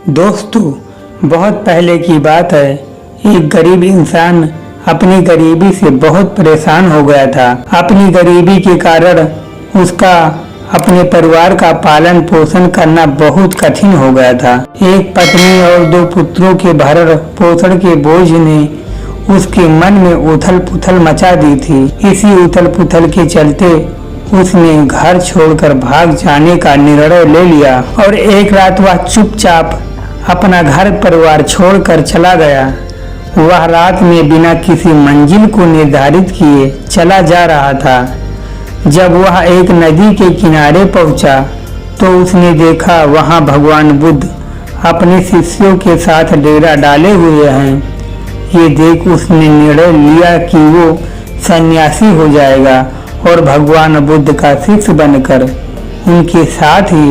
दोस्तों, बहुत पहले की बात है। एक गरीब इंसान अपनी गरीबी से बहुत परेशान हो गया था। अपनी गरीबी के कारण उसका अपने परिवार का पालन पोषण करना बहुत कठिन हो गया था। एक पत्नी और 2 पुत्रों के भरण पोषण के बोझ ने उसके मन में उथल पुथल मचा दी थी। इसी उथल पुथल के चलते उसने घर छोड़कर भाग जाने का निर्णय ले लिया और एक रात वह चुपचाप अपना घर परिवार छोड़कर चला गया। वह रात में बिना किसी मंजिल को निर्धारित किए चला जा रहा था। जब वह एक नदी के किनारे पहुंचा तो उसने देखा वहां भगवान बुद्ध अपने शिष्यों के साथ डेरा डाले हुए हैं। ये देख उसने निर्णय लिया कि वो सन्यासी हो जाएगा और भगवान बुद्ध का शिष्य बनकर उनके साथ ही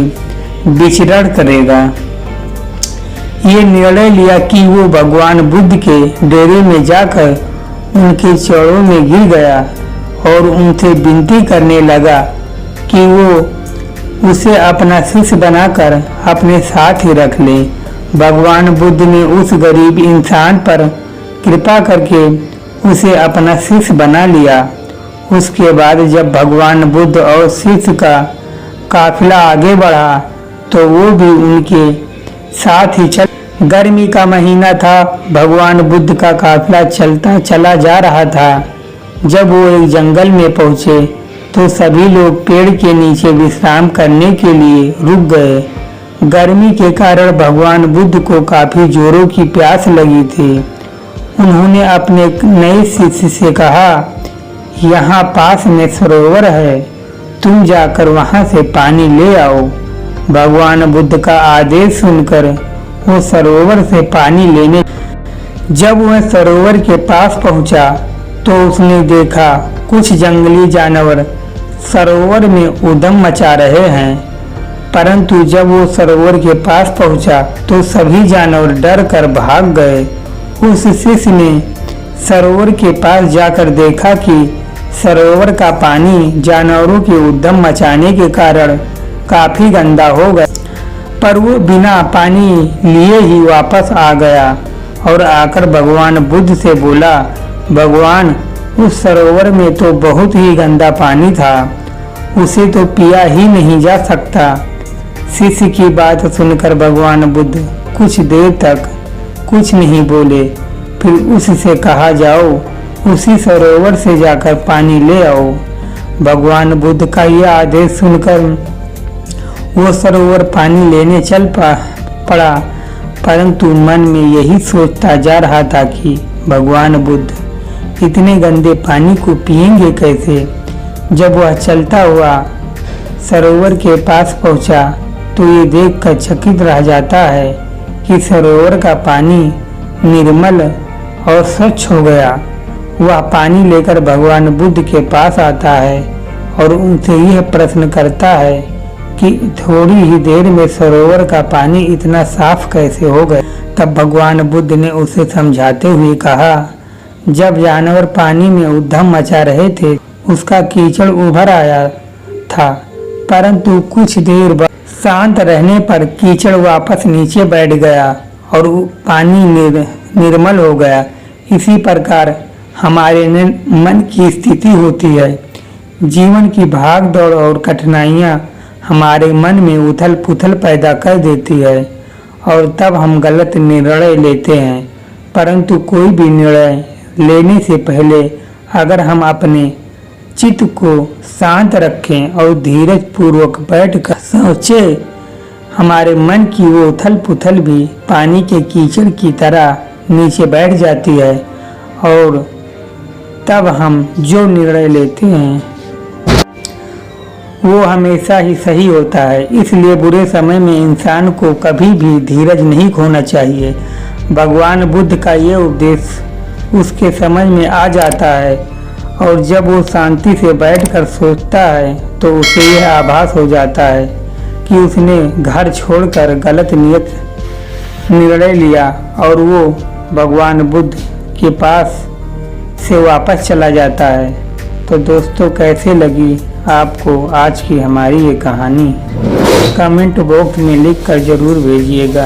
विचरण करेगा। ये निर्णय लिया कि वो भगवान बुद्ध के डेरे में जाकर उनके चरणों में गिर गया और उनसे विनती करने लगा कि वो उसे अपना शिष्य बनाकर अपने साथ ही रख ले। भगवान बुद्ध ने उस गरीब इंसान पर कृपा करके उसे अपना शिष्य बना लिया। उसके बाद जब भगवान बुद्ध और शिष्य का काफिला आगे बढ़ा तो वो भी उनके साथ ही चल। गर्मी का महीना था। भगवान बुद्ध का काफिला चलता चला जा रहा था। जब वो एक जंगल में पहुंचे तो सभी लोग पेड़ के नीचे विश्राम करने के लिए रुक गए। गर्मी के कारण भगवान बुद्ध को काफी जोरों की प्यास लगी थी। उन्होंने अपने नए शिष्य से कहा, यहाँ पास में सरोवर है, तुम जाकर वहां से पानी ले आओ। भगवान बुद्ध का आदेश सुनकर वो सरोवर से पानी लेने जब वह सरोवर के पास पहुंचा तो उसने देखा कुछ जंगली जानवर सरोवर में उद्यम मचा रहे हैं। परंतु जब वो सरोवर के पास पहुंचा तो सभी जानवर डर कर भाग गए। उस शिष्य ने सरोवर के पास जाकर देखा कि सरोवर का पानी जानवरों के उद्यम मचाने के कारण काफी गंदा हो गया, पर वो बिना पानी लिए ही वापस आ गया और आकर भगवान बुद्ध से बोला, भगवान, उस सरोवर में तो बहुत ही गंदा पानी था, उसे तो पिया ही नहीं जा सकता। शिष्य की बात सुनकर भगवान बुद्ध कुछ देर तक कुछ नहीं बोले। फिर उससे कहा, जाओ उसी सरोवर से जाकर पानी ले आओ। भगवान बुद्ध का यह आदेश सुनकर वो सरोवर पानी लेने चल पड़ा, परंतु मन में यही सोचता जा रहा था कि भगवान बुद्ध इतने गंदे पानी को पिएंगे कैसे। जब वह चलता हुआ सरोवर के पास पहुंचा तो ये देखकर चकित रह जाता है कि सरोवर का पानी निर्मल और स्वच्छ हो गया। वह पानी लेकर भगवान बुद्ध के पास आता है और उनसे यह प्रश्न करता है कि थोड़ी ही देर में सरोवर का पानी इतना साफ कैसे हो गया। तब भगवान बुद्ध ने उसे समझाते हुए कहा, जब जानवर पानी में उद्यम मचा रहे थे उसका कीचड़ उभर आया था, परंतु कुछ देर बाद शांत रहने पर कीचड़ वापस नीचे बैठ गया और पानी निर्मल हो गया। इसी प्रकार हमारे मन की स्थिति होती है। जीवन की भाग दौड़ और कठिनाइयाँ हमारे मन में उथल पुथल पैदा कर देती है और तब हम गलत निर्णय लेते हैं। परंतु कोई भी निर्णय लेने से पहले अगर हम अपने चित्त को शांत रखें और धीरज पूर्वक बैठकर सोचें, हमारे मन की वो उथल पुथल भी पानी के कीचड़ की तरह नीचे बैठ जाती है और तब हम जो निर्णय लेते हैं वो हमेशा ही सही होता है। इसलिए बुरे समय में इंसान को कभी भी धीरज नहीं खोना चाहिए। भगवान बुद्ध का ये उपदेश उसके समझ में आ जाता है और जब वो शांति से बैठकर सोचता है तो उसे यह आभास हो जाता है कि उसने घर छोड़कर गलत निर्णय लिया और वो भगवान बुद्ध के पास से वापस चला जाता है। तो दोस्तों, कैसे लगी आपको आज की हमारी ये कहानी? कमेंट बॉक्स में लिख कर ज़रूर भेजिएगा।